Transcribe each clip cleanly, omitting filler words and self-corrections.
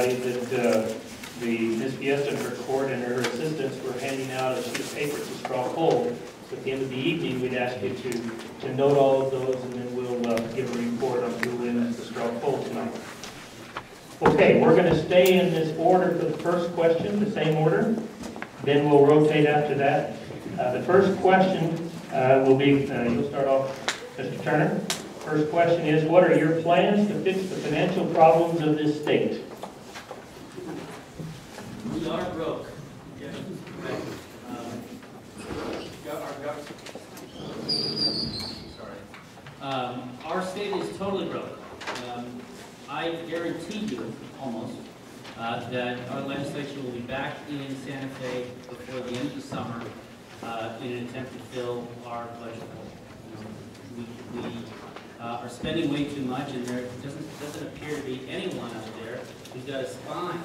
everybody that Ms. Fiesta and her court and her assistants were handing out a sheet of paper to straw poll. So at the end of the evening, we'd ask you to note all of those, and then we'll give a report on who wins the straw poll tonight. Okay, we're going to stay in this order for the first question, the same order. Then we'll rotate after that. The first question will be, you'll start off, Mr. Turner. First question is, what are your plans to fix the financial problems of this state? We are broke. Yeah. Our state is totally broke. I guarantee you, almost, that our legislature will be back in Santa Fe before the end of the summer in an attempt to fill our budget hole. We are spending way too much, and there doesn't appear to be anyone out there who's got a spine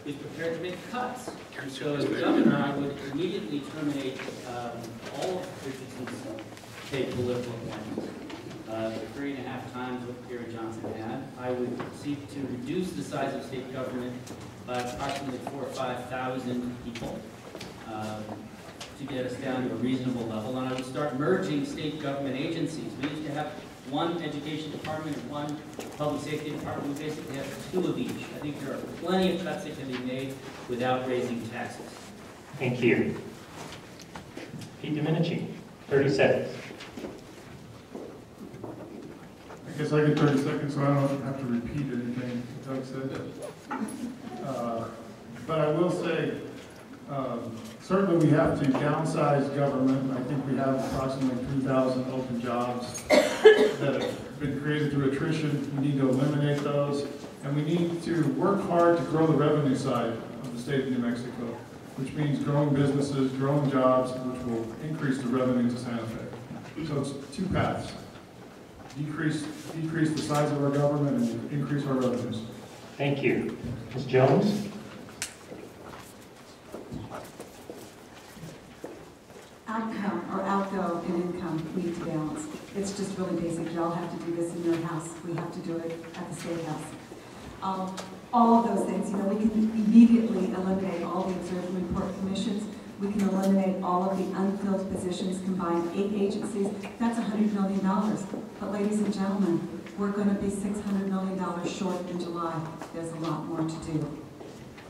who's prepared to make cuts. So as governor, I would immediately terminate all of Richardson's paid political appointments. 3.5 times what Gary Johnson had. I would seek to reduce the size of state government by approximately 4,000 or 5,000 people to get us down to a reasonable level. And I would start merging state government agencies. We used to have one education department and one public safety department. We basically have 2 of each. I think there are plenty of cuts that can be made without raising taxes. Thank you. Pete Domenici, 30 seconds. I guess I get 30 seconds, so I don't have to repeat anything Doug said. But I will say, certainly we have to downsize government. I think we have approximately 3,000 open jobs that have been created through attrition. We need to eliminate those. And we need to work hard to grow the revenue side of the state of New Mexico, which means growing businesses, growing jobs, which will increase the revenue to Santa Fe. So it's 2 paths. Decrease the size of our government and increase our revenues. Thank you. Ms. Jones? Outgo and income need to balance. It's just really basic. Y'all have to do this in your house. We have to do it at the State House. All of those things, we can immediately eliminate all the observe and report commissions. We can eliminate all of the unfilled positions, combine 8 agencies. That's $100 million. But ladies and gentlemen, we're going to be $600 million short in July. There's a lot more to do.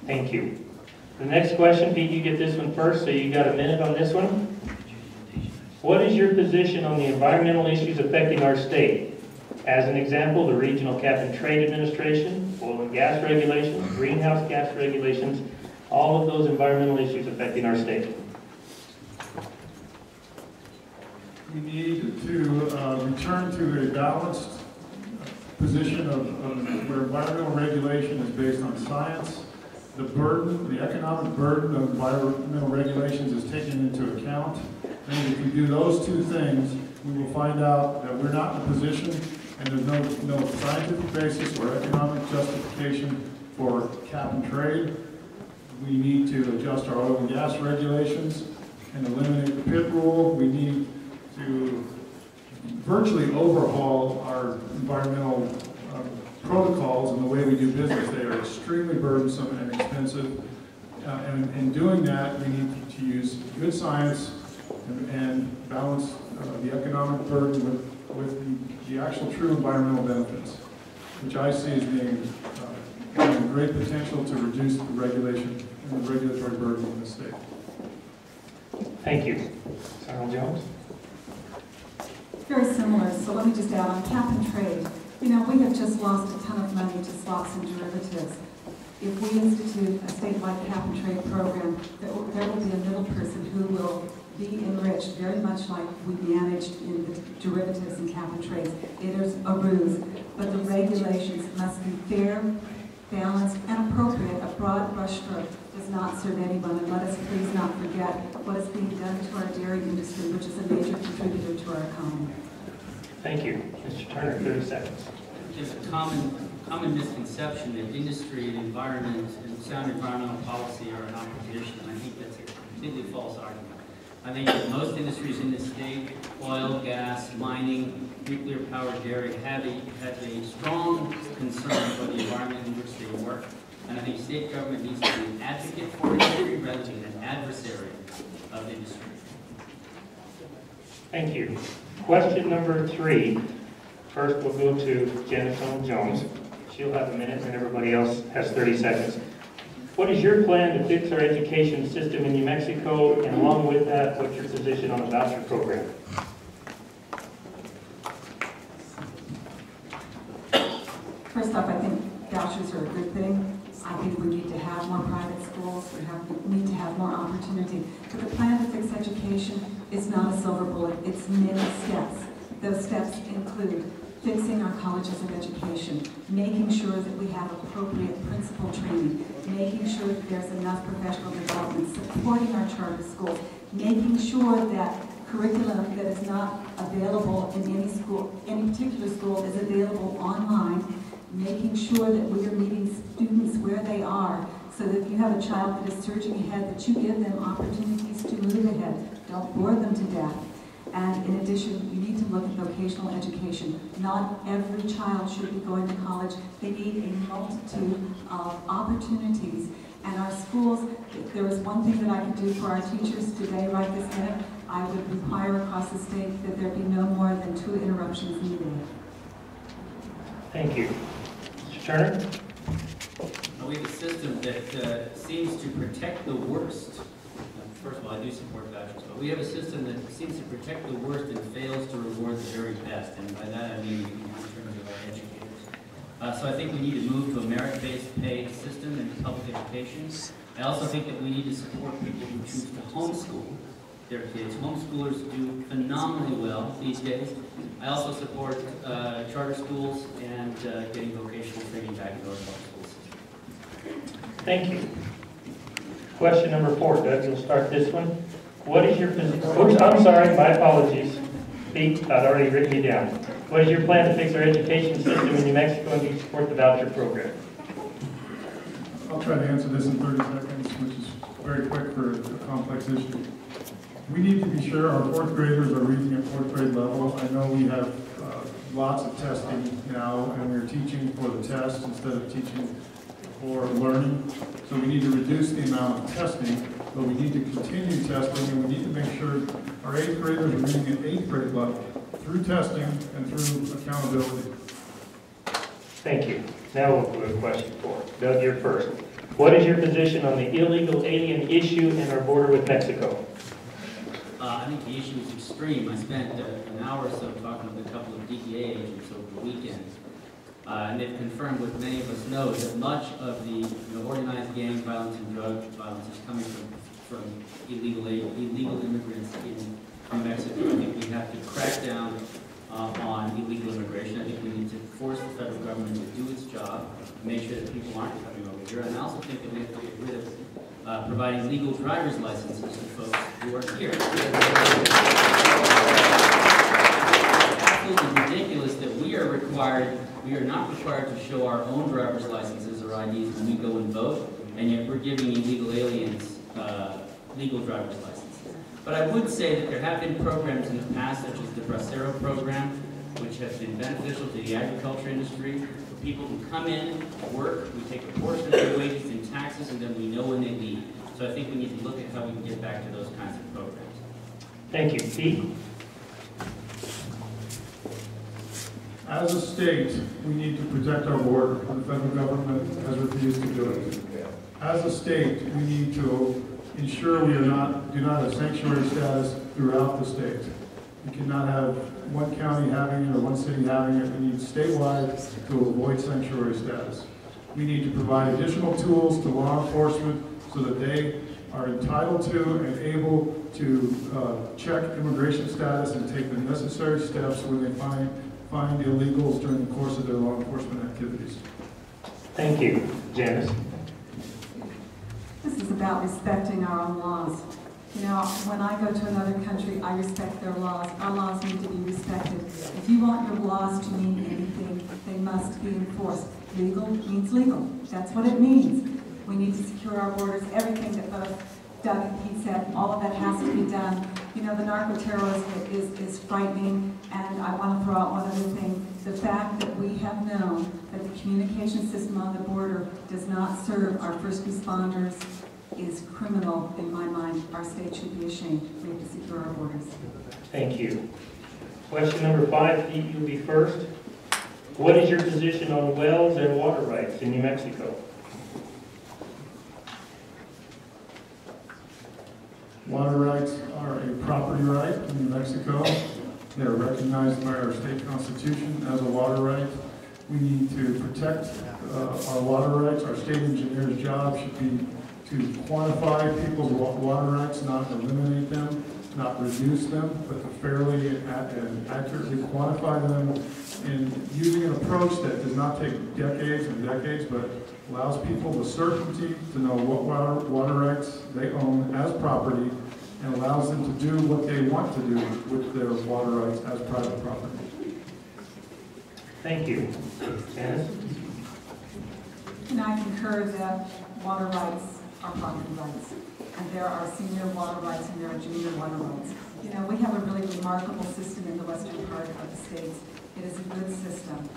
Thank you. The next question, Pete, you get this one first, so you got a minute on this one. What is your position on the environmental issues affecting our state? As an example, the Regional Cap and Trade Administration, oil and gas regulations, greenhouse gas regulations, all of those environmental issues affecting our state. We need to return to a balanced position of where environmental regulation is based on science. The burden, the economic burden of environmental regulations is taken into account. And if we do those 2 things, we will find out that we're not in a position, and there's no scientific basis or economic justification for cap and trade. We need to adjust our oil and gas regulations and eliminate the pit rule. We need to virtually overhaul our environmental protocols and the way we do business. They are extremely burdensome and expensive. And in doing that, we need to use good science and balance the economic burden with the actual true environmental benefits, which I see as being having great potential to reduce the regulation and the regulatory burden in the state. Thank you. Ms. Arnold-Jones? Very similar, so let me just add on cap and trade. We have just lost a ton of money to swaps and derivatives. If we institute a statewide cap and trade program, there will be a middle person who will be enriched, very much like we managed in the derivatives and cap and trades. It is a ruse, but the regulations must be fair, balanced, and appropriate. A broad brushstroke does not serve anyone, and let us please not forget what is being done to our dairy industry, which is a major contributor to our economy. Thank you. Mr. Turner, 30 seconds. There's a common misconception that industry and environment and sound environmental policy are in opposition. I think that's a completely false argument. I think that most industries in this state, oil, gas, mining, nuclear power, dairy, have a strong concern for the environment in which they work. And I think state government needs to be an advocate for industry rather than an adversary of industry. Thank you. Question number 3. First, we'll go to Janice Arnold-Jones. She'll have a minute, and everybody else has 30 seconds. What is your plan to fix our education system in New Mexico? And along with that, what's your position on the voucher program? First off, I think vouchers are a good thing. I think we need to have more private schools. We need to have more opportunity. But the plan to fix education is not a silver bullet. It's many steps. Those steps include fixing our colleges of education, making sure that we have appropriate principal training, making sure that there's enough professional development, supporting our charter schools, making sure that curriculum that is not available in any school, any particular school, is available online, making sure that we are meeting students where they are, so that if you have a child that is surging ahead, that you give them opportunities to move ahead. Don't bore them to death. And in addition, you need to look at vocational education. Not every child should be going to college. They need a multitude of opportunities. And our schools, if there was one thing that I could do for our teachers today, right this minute, I would require across the state that there be no more than 2 interruptions in the day. Thank you. Mr. Turner? We have a system that seems to protect the worst. First of all, I do support vouchers, but we have a system that seems to protect the worst and fails to reward the very best. And by that I mean in terms of our educators. So I think we need to move to a merit-based pay system in public education. I also think that we need to support people who choose to homeschool their kids. Homeschoolers do phenomenally well these days. I also support charter schools and getting vocational training back into our public school system. Thank you. Question number 4. Doug, you'll start this one. What is your position? Oops, I'm sorry, my apologies. Pete, I'd already written you down. What is your plan to fix our education system in New Mexico and to support the voucher program? I'll try to answer this in 30 seconds, which is very quick for a complex issue. We need to be sure our 4th graders are reading at 4th grade level. I know we have lots of testing now, and we're teaching for the test instead of teaching for learning. So we need to reduce the amount of testing, but we need to continue testing, and we need to make sure our 8th graders are reading at 8th grade level through testing and through accountability. Thank you. Now we'll go to question 4. Doug, you're first. What is your position on the illegal alien issue in our border with Mexico? I think the issue is extreme. I spent an hour or so talking with a couple of DEA agents over the weekend. And they've confirmed what many of us know, that much of the organized gang violence and drug violence is coming from illegal immigrants from Mexico. I think we have to crack down on illegal immigration. I think we need to force the federal government to do its job, make sure that people aren't coming over here. And I also think that we have to get rid of providing legal driver's licenses to folks who are here. It's absolutely ridiculous that we are not required to show our own driver's licenses or IDs when we go and vote, and yet we're giving illegal aliens legal driver's licenses. But I would say that there have been programs in the past, such as the Bracero program, which has been beneficial to the agriculture industry. For people who come in, work, we take a portion of their wages in taxes, and then we know when they leave. So I think we need to look at how we can get back to those kinds of programs. Thank you. Pete? As a state, we need to protect our border. The federal government has refused to do it. As a state, we need to ensure we do not have sanctuary status throughout the state. We cannot have one county having it or one city having it. We need statewide to avoid sanctuary status. We need to provide additional tools to law enforcement so that they are entitled to and able to check immigration status and take the necessary steps when they find illegals during the course of their law enforcement activities. Thank you. Janice? This is about respecting our own laws. You know, when I go to another country, I respect their laws. Our laws need to be respected. If you want your laws to mean anything, they must be enforced. Legal means legal. That's what it means. We need to secure our borders. Everything that both Doug and Pete said, all of that has to be done. You know, the narco-terrorism is frightening, and I want to throw out one other thing. The fact that we have known that the communication system on the border does not serve our first responders is criminal in my mind. Our state should be ashamed. We have to secure our borders. Thank you. Question number 5, Pete, you'll be first. What is your position on wells and water rights in New Mexico? Water rights are a property right in New Mexico. They are recognized by our state constitution as a water right. We need to protect our water rights. Our state engineer's job should be to quantify people's water rights, not eliminate them, not reduce them, but to fairly and accurately quantify them in using an approach that does not take decades and decades, but allows people the certainty to know what water rights they own as property and allows them to do what they want to do with their water rights as private property. Thank you. Janice? And I concur that water rights are property rights. And there are senior water rights and there are junior water rights. You know, we have a really remarkable system in the western part of the states. It is a good system.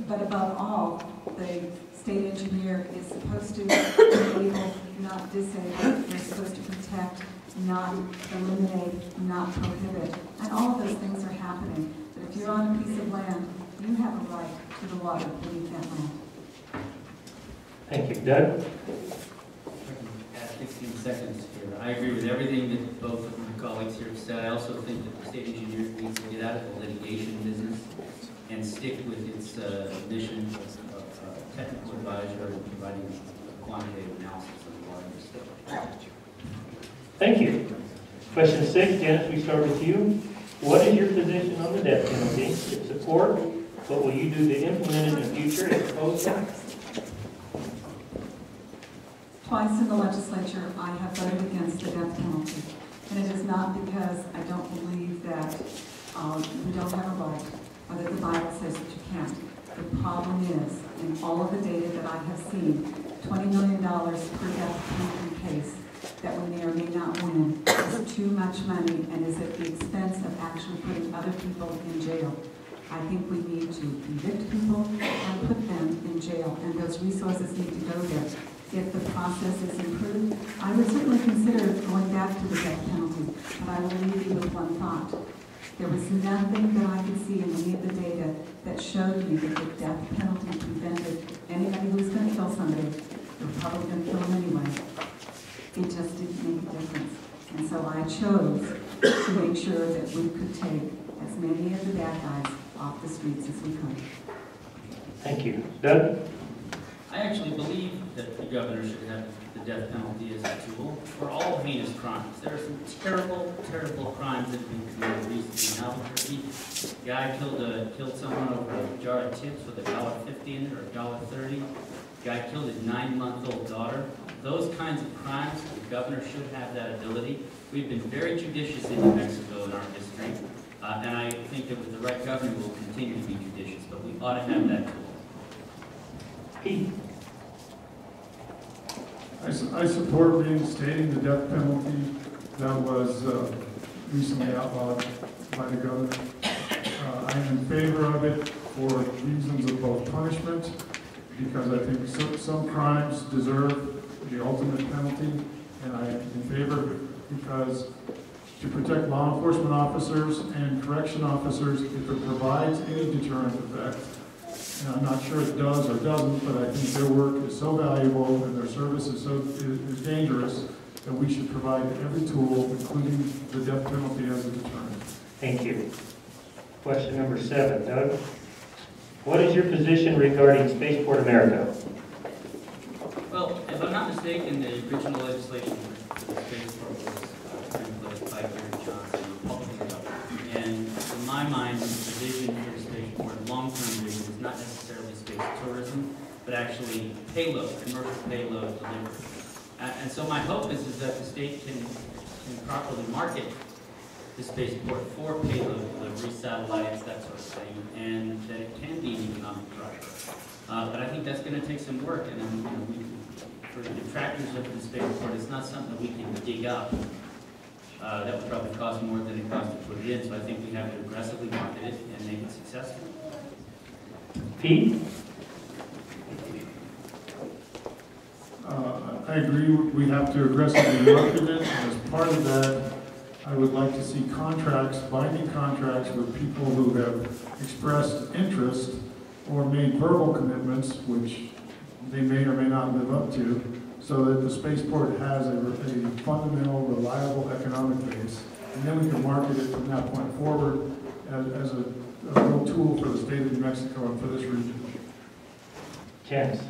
But above all, the state engineer is supposed to be able, not disable, they're supposed to protect, not eliminate, not prohibit. And all of those things are happening. But if you're on a piece of land, you have a right to the water beneath that land. Thank you. Doug? 16 seconds here. I agree with everything that both of my colleagues here have said. I also think that the state engineer needs to get out of the litigation business and stick with its mission of technical advisor and providing quantitative analysis of the water industry. Thank you. Question 6, Janice, we start with you. What is your position on the death penalty? It's support. What will you do to implement it in the future if opposed? Twice in the legislature, I have voted against the death penalty. And it is not because I don't believe that we don't have a right, or that the Bible says that you can't. The problem is, in all of the data that I have seen, $20 million per death penalty case that we may or may not win is too much money and is at the expense of actually putting other people in jail. I think we need to convict people and put them in jail, and those resources need to go there. If the process is improved, I would certainly consider going back to the death penalty, but I will leave you with one thought. There was nothing that I could see in any of the data that showed me that the death penalty prevented anybody who was going to kill somebody. They were probably going to kill them anyway. It just didn't make a difference. And so I chose to make sure that we could take as many of the bad guys off the streets as we could. Thank you. Doug? I actually believe that the governor should have the death penalty as a tool for all heinous crimes. There are some terrible, terrible crimes that have been committed recently in Albuquerque. The guy killed someone over a jar of chips with $1.50 in it or $1.30. The guy killed his 9-month-old daughter. Those kinds of crimes, the governor should have that ability. We've been very judicious in New Mexico in our history, and I think that with the right governor, we'll continue to be judicious, but we ought to have that tool. Pete? I support reinstating the death penalty that was recently outlawed by the governor. I am in favor of it for reasons of both punishment, because I think some crimes deserve the ultimate penalty, and I am in favor because to protect law enforcement officers and correction officers, if it provides any deterrent effect, and I'm not sure it does or doesn't, but I think their work is so valuable and their service is dangerous that we should provide every tool, including the death penalty, as a deterrent. Thank you. Question number 7, Doug. What is your position regarding Spaceport America? Well, if I'm not mistaken, the original legislation for the spaceport was put in place by Gary Johnson, a Republican governor. And in my mind, the vision for the spaceport, long-term vision, is not necessarily space tourism, but actually payload, commercial payload delivery. And so my hope is that the state can properly market the spaceport for payload delivery, satellites, that sort of thing, and that it can be an economic driver. But I think that's going to take some work, and for the detractors of the spaceport, it's not something that we can dig up. That would probably cost more than it costs to put it in, so I think we have to aggressively market it and make it successful. Pete? I agree, we have to aggressively market it. As part of that, I would like to see contracts, binding contracts with people who have expressed interest or made verbal commitments, which they may or may not live up to, so that the spaceport has a fundamental, reliable economic base. And then we can market it from that point forward as a real tool for the state of New Mexico and for this region. Janice?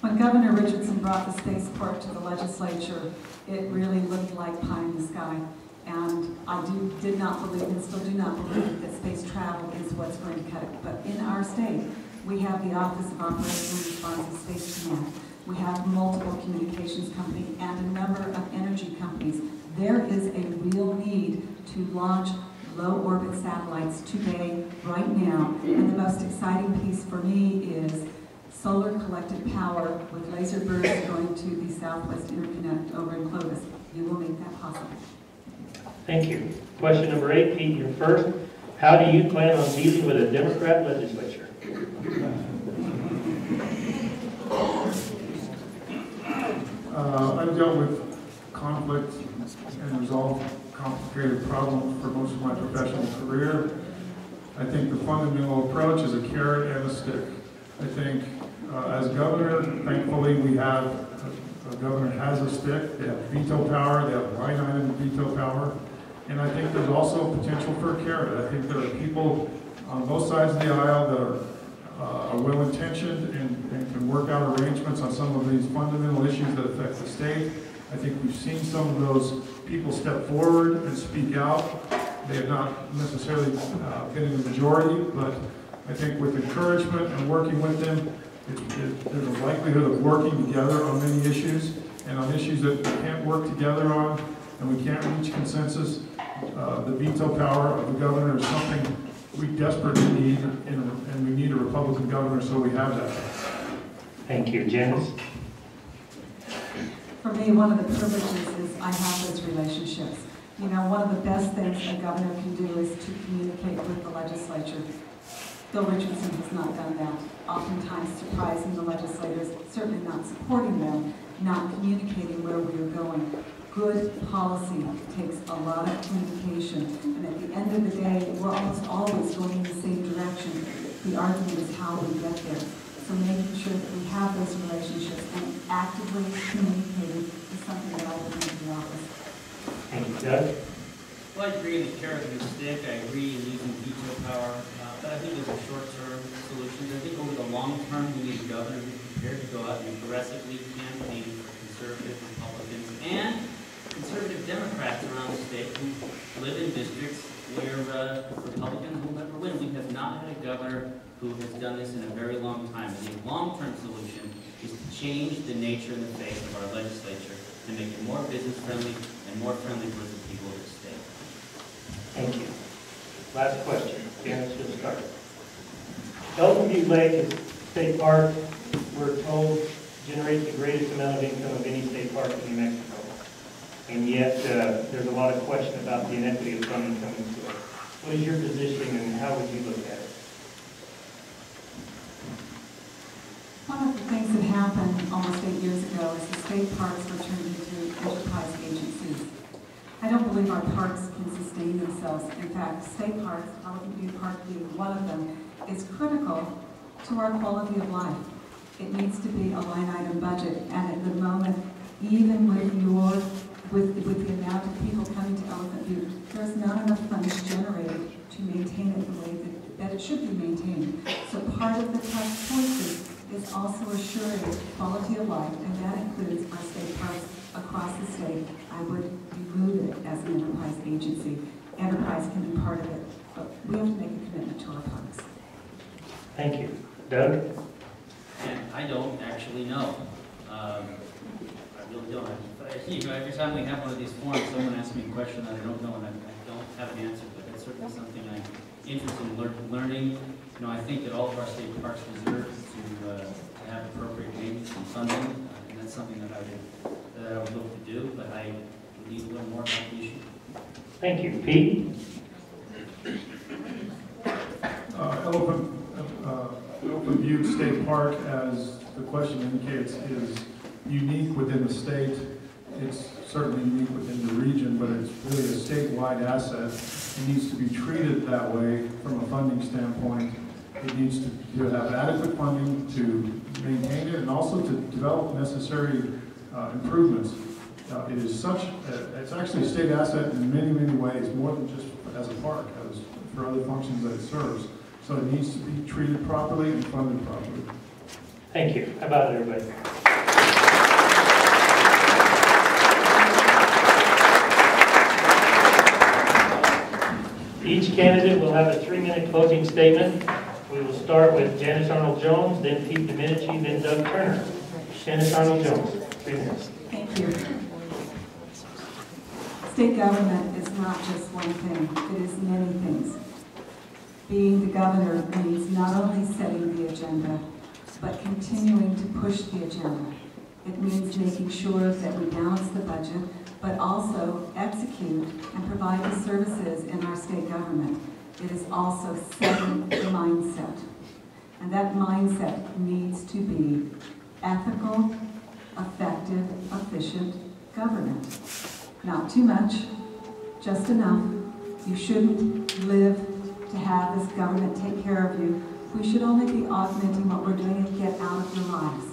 When Governor Richardson brought the spaceport to the legislature, it really looked like pie in the sky. And I did not believe and still do not believe that space travel is what's going to cut it. But in our state, we have the Office of Operational Response and Space Command. We have multiple communications companies and a number of energy companies. There is a real need to launch low-orbit satellites today, right now. And the most exciting piece for me is solar collected power with laser bursts going to the Southwest Interconnect over in Clovis. You will make that possible. Thank you. Question number 8, Pete, you're first. How do you plan on dealing with a Democrat legislature? I've dealt with conflict and resolved complicated problems for most of my professional career. I think the fundamental approach is a carrot and a stick. I think as governor, thankfully we have, a governor has a stick, they have veto power, they have line item veto power, and I think there's also potential for a carrot. I think there are people on both sides of the aisle that are well-intentioned and can work out arrangements on some of these fundamental issues that affect the state. I think we've seen some of those people step forward and speak out. They have not necessarily been in the majority, but I think with encouragement and working with them, there's a likelihood of working together on many issues, and on issues that we can't work together on and we can't reach consensus. The veto power of the governor is something we desperately need, and we need a Republican governor, so we have that. Thank you. Janice? For me, one of the privileges is I have those relationships. You know, one of the best things a governor can do is to communicate with the legislature. Bill Richardson has not done that, oftentimes surprising the legislators, certainly not supporting them, not communicating where we are going. Good policy takes a lot of communication, and at the end of the day, we're almost always going in the same direction. The argument is how we get there. So making sure that we have those relationships and actively communicating is something that I would bring to the office. Thank you. Doug? Well, I agree in the carrot and the stick. I agree in using veto power. But I think those are short-term solutions. I think over the long term, we need a governor who's prepared to go out and aggressively campaign for conservative Republicans and conservative Democrats around the state who live in districts where Republicans will never win. We have not had a governor who has done this in a very long time. And the long-term solution is to change the nature and the face of our legislature and make it more business-friendly and more friendly towards the people of the state. Thank you. Last question. Janice, you'll start. Elephant Butte Lake is a state park, we're told, generates the greatest amount of income of any state park in New Mexico. And yet, there's a lot of question about the inequity of funding coming to it. What is your position and how would you look at it? One of the things that happened almost 8 years ago is the state parks were turned into enterprise agencies. I don't believe our parks can sustain themselves. In fact, state parks, Elephant Butte Park being one of them, is critical to our quality of life. It needs to be a line item budget, and at the moment, even with the amount of people coming to Elephant Butte, there's not enough funds generated to maintain it the way that it should be maintained. So part of the tough choices is also assuring quality of life, and that includes our state parks across the state. I would remove it as an enterprise agency. Enterprise can be part of it, but we have to make a commitment to our parks. Thank you. Doug? And I don't actually know. I really don't. Every time we have one of these forums, someone asks me a question that I don't know, and I don't have an answer, but that's certainly something I'm interested in learning. You know, I think that all of our state parks deserve to have appropriate maintenance and funding, and that's something that I would look to do, but I would need to learn more about the issue. Thank you. Pete? Butte State Park, as the question indicates, is unique within the state. It's certainly unique within the region, but it's really a statewide asset. It needs to be treated that way from a funding standpoint. It needs to have adequate funding to maintain it and also to develop necessary improvements. It is it's actually a state asset in many, many ways, more than just as a park, as for other functions that it serves. So it needs to be treated properly and funded properly. Thank you. How about it, everybody? Each candidate will have a 3-minute closing statement. We will start with Janice Arnold-Jones, then Pete Domenici, then Doug Turner. Janice Arnold-Jones, 3 minutes. Thank you. State government is not just one thing, it is many things. Being the governor means not only setting the agenda, but continuing to push the agenda. It means making sure that we balance the budget, but also execute and provide the services in our state government. It is also setting the mindset. And that mindset needs to be ethical, effective, efficient government. Not too much, just enough. You shouldn't live to have this government take care of you. We should only be augmenting what we're doing and get out of your lives.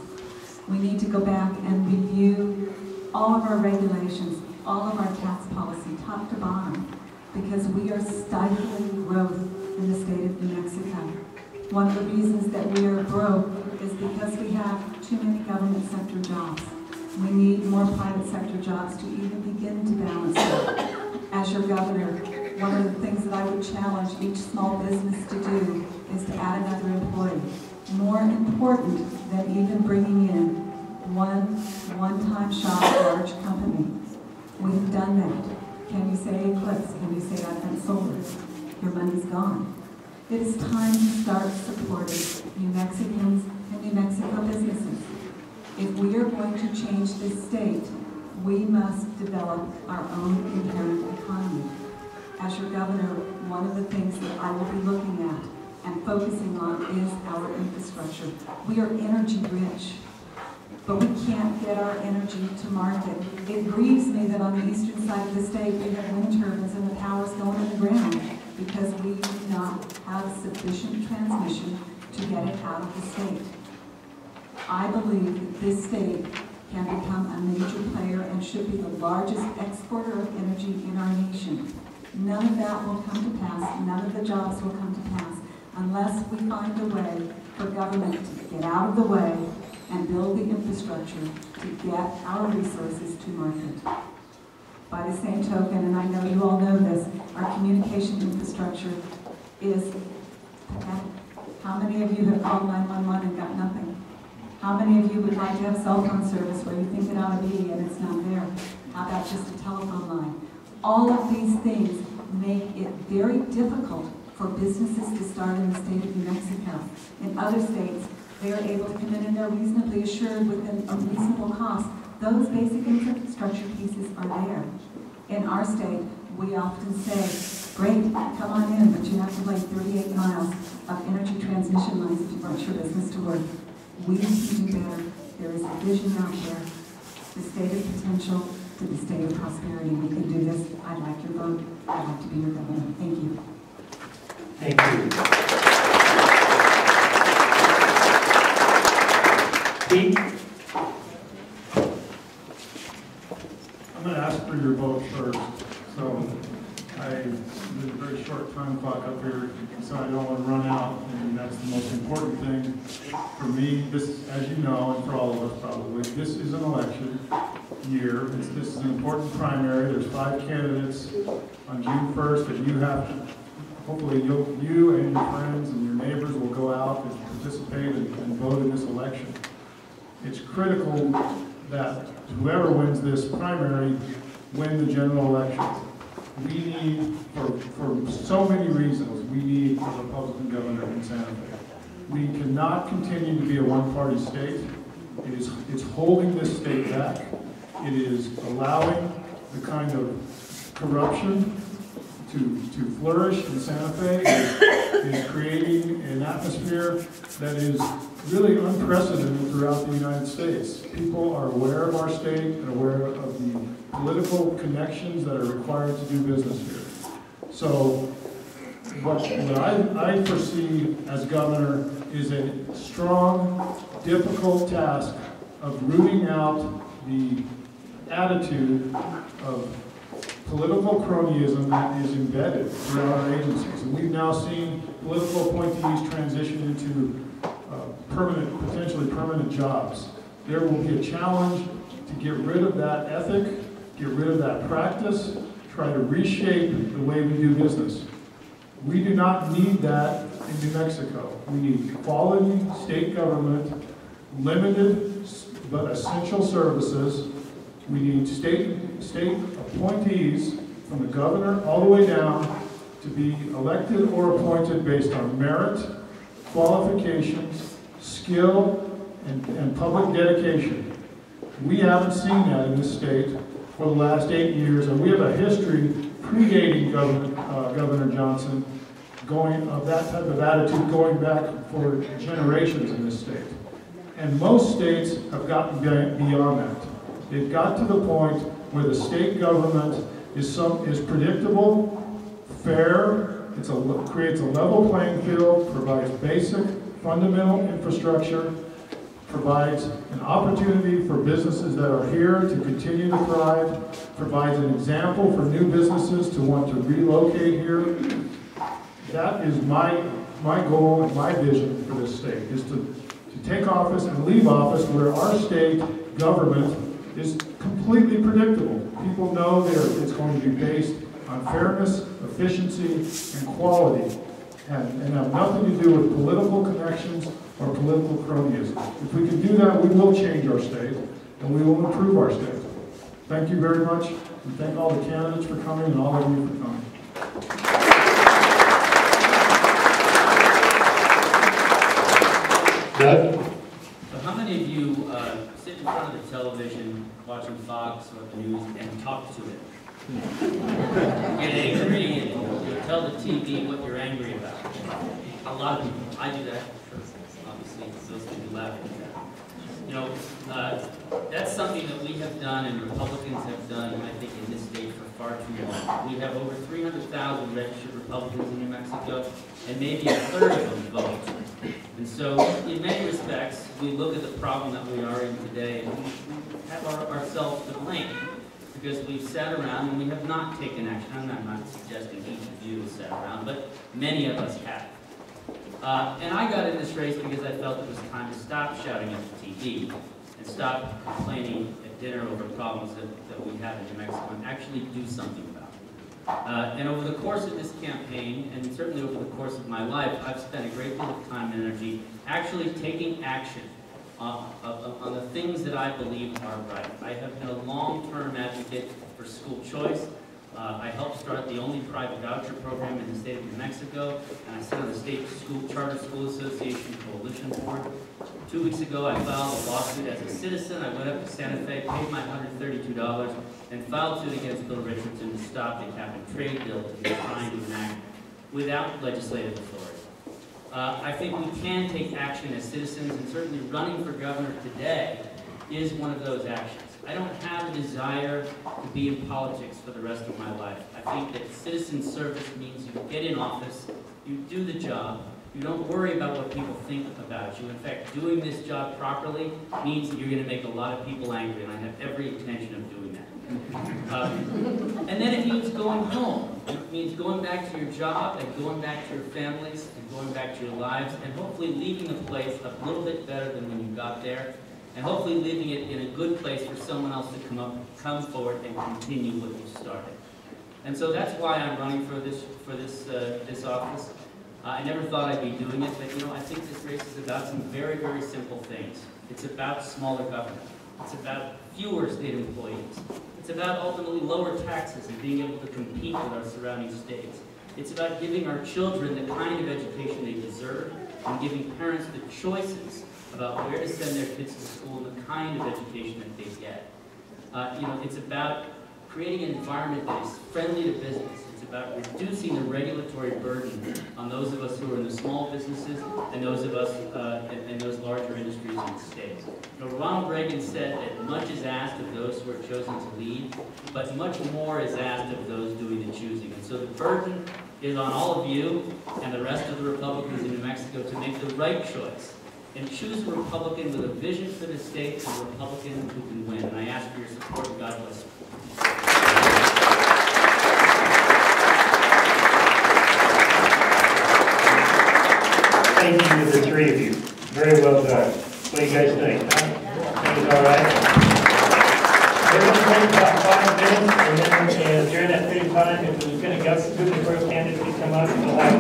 We need to go back and review all of our regulations, all of our tax policy, top to bottom, because we are stifling growth in the state of New Mexico. One of the reasons that we are broke is because we have too many government sector jobs. We need more private sector jobs to even begin to balance it. As your governor, one of the things that I would challenge each small business to do is to add another employee. More important than even bringing in one-time shop large company. We've done that. Can you say Eclipse? Can you say Advent Solar? Your money's gone. It is time to start supporting New Mexicans and New Mexico businesses. If we are going to change this state, we must develop our own inherent economy. As your governor, one of the things that I will be looking at and focusing on is our infrastructure. We are energy rich, but we can't get our energy to market. It grieves me that on the eastern side of the state we have wind turbines and the power's going in the ground because we do not have sufficient transmission to get it out of the state. I believe that this state can become a major player and should be the largest exporter of energy in our nation. None of that will come to pass, none of the jobs will come to pass unless we find a way for government to get out of the way and build the infrastructure to get our resources to market. By the same token, and I know you all know this, our communication infrastructure is pathetic. How many of you have called 911 and got nothing? How many of you would like to have cell phone service where you think it ought to be and it's not there? How about just a telephone line? All of these things make it very difficult for businesses to start in the state of New Mexico. In other states, they are able to come in and they're reasonably assured within a reasonable cost. Those basic infrastructure pieces are there. In our state, we often say, great, come on in, but you have to lay 38 miles of energy transmission lines if you want your business to work. We need to do better. There is a vision out there. The state of potential to the state of prosperity. We can do this. I'd like your vote. I'd like to be your governor. Thank you. Thank you. Pete? I'm going to ask for your vote first. So there's a very short time clock up here, so I don't want to run out, and that's the most important thing for me. This, as you know, and for all of us probably, this is an election year. This is an important primary. There's 5 candidates on June 1st that you have to, hopefully you and your friends and your neighbors will go out and participate and vote in this election. It's critical that whoever wins this primary win the general election. We need, for so many reasons, we need a Republican governor in Santa Fe. We cannot continue to be a one-party state. It's holding this state back. It is allowing the kind of corruption to flourish in Santa Fe. It is creating atmosphere that is really unprecedented throughout the United States. People are aware of our state and aware of the political connections that are required to do business here. So what I foresee as governor is a strong, difficult task of rooting out the attitude of political cronyism that is embedded throughout our agencies. And we've now seen political appointees transition into potentially permanent jobs. There will be a challenge to get rid of that ethic, get rid of that practice, try to reshape the way we do business. We do not need that in New Mexico. We need quality state government, limited but essential services. We need state appointees from the governor all the way down to be elected or appointed based on merit, qualifications, skill, and public dedication. We haven't seen that in this state for the last 8 years, and we have a history predating Governor Johnson of that type of attitude going back for generations in this state. And most states have gotten beyond that. They've got to the point where the state government is predictable, fair, creates a level playing field, provides basic, fundamental infrastructure, provides an opportunity for businesses that are here to continue to thrive, provides an example for new businesses to want to relocate here. That is my goal and my vision for this state, is to take office and leave office where our state government is completely predictable. People know it's going to be based on fairness, efficiency, and quality, and have nothing to do with political connections or political cronyism. If we can do that, we will change our state, and we will improve our state. Thank you very much, and thank all the candidates for coming and all of you for coming. Doug? So how many of you sit in front of the television watching Fox or the news and talk to it? Get angry and tell the TV what you're angry about. A lot of people. I do that. Obviously, those people laughing at that. You know, that's something that we have done and Republicans have done, I think, in this state for far too long. We have over 300,000 registered Republicans in New Mexico, and maybe a third of them vote. And so, in many respects, we look at the problem that we are in today, and we have ourselves to blame, because we've sat around and we have not taken action. I'm not suggesting each of you has sat around, but many of us have. And I got in this race because I felt it was time to stop shouting at the TV and stop complaining at dinner over problems that we have in New Mexico and actually do something about it. And over the course of this campaign, and certainly over the course of my life, I've spent a great deal of time and energy actually taking action on the things that I believe are right. I have been a long-term advocate for school choice. I helped start the only private voucher program in the state of New Mexico, and I sit on the State Charter School Association Coalition Board. 2 weeks ago, I filed a lawsuit as a citizen. I went up to Santa Fe, paid my $132, and filed suit against Bill Richardson to stop the cap-and-trade bill that he was trying to enact without legislative authority. I think we can take action as citizens, and certainly running for governor today is one of those actions. I don't have a desire to be in politics for the rest of my life. I think that citizen service means you get in office, you do the job, you don't worry about what people think about you. In fact, doing this job properly means that you're going to make a lot of people angry, and I have every intention of doing that. And then it means going home. It means going back to your job and going back to your families and going back to your lives and hopefully leaving a place a little bit better than when you got there, and hopefully leaving it in a good place for someone else to come forward and continue what you started. And so that's why I'm running for this office. I never thought I'd be doing it, but I think this race is about some very, very simple things. It's about smaller government. It's about fewer state employees. It's about ultimately lower taxes and being able to compete with our surrounding states. It's about giving our children the kind of education they deserve and giving parents the choices about where to send their kids to school and the kind of education that they get. It's about creating an environment that is friendly to business. It's about reducing the regulatory burden on those of us who are in the small businesses and those of us in those larger industries in the states. You know, Ronald Reagan said that much is asked of those who are chosen to lead, but much more is asked of those doing the choosing. And so the burden is on all of you and the rest of the Republicans in New Mexico to make the right choice and choose a Republican with a vision for the state and a Republican who can win. And I ask for your support, and God bless you. Thank you to the three of you. Very well done. What do you guys think? Huh? Think it's all right? We're going to take about 5 minutes, and then during that period of time, if the gubernatorial candidate could come up, we'll have